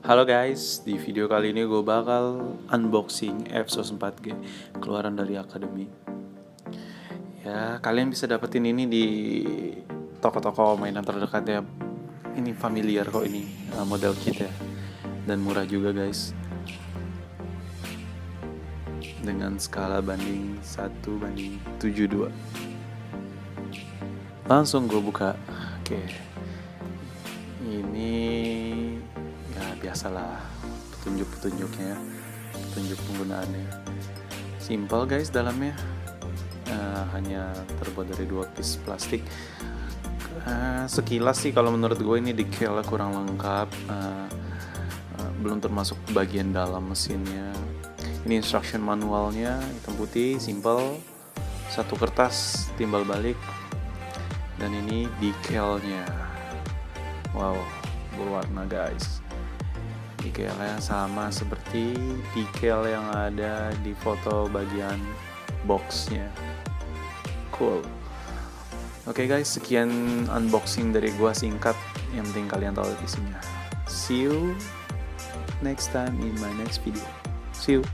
Halo guys, di video kali ini gue bakal unboxing Epsos 4G keluaran dari Akademi. Ya, kalian bisa dapetin ini di toko-toko mainan terdekat ya. Ini familiar kok ini model kit ya. Dan murah juga guys. Dengan skala banding 1:72. Langsung gue buka. Oke. Ini ya biasalah petunjuk-petunjuknya, petunjuk penggunaannya. Simple guys dalamnya, hanya terbuat dari 2 piece plastik. Sekilas sih kalau menurut gue ini detailnya kurang lengkap, belum termasuk bagian dalam mesinnya. Ini instruction manualnya hitam putih, simple, satu kertas timbal balik, dan ini decalnya. Wow, berwarna guys. Decalnya sama seperti decal yang ada di foto bagian boxnya. Cool. Oke guys, sekian unboxing dari gua singkat. Yang penting kalian tahu isinya. See you next time in my next video. See you.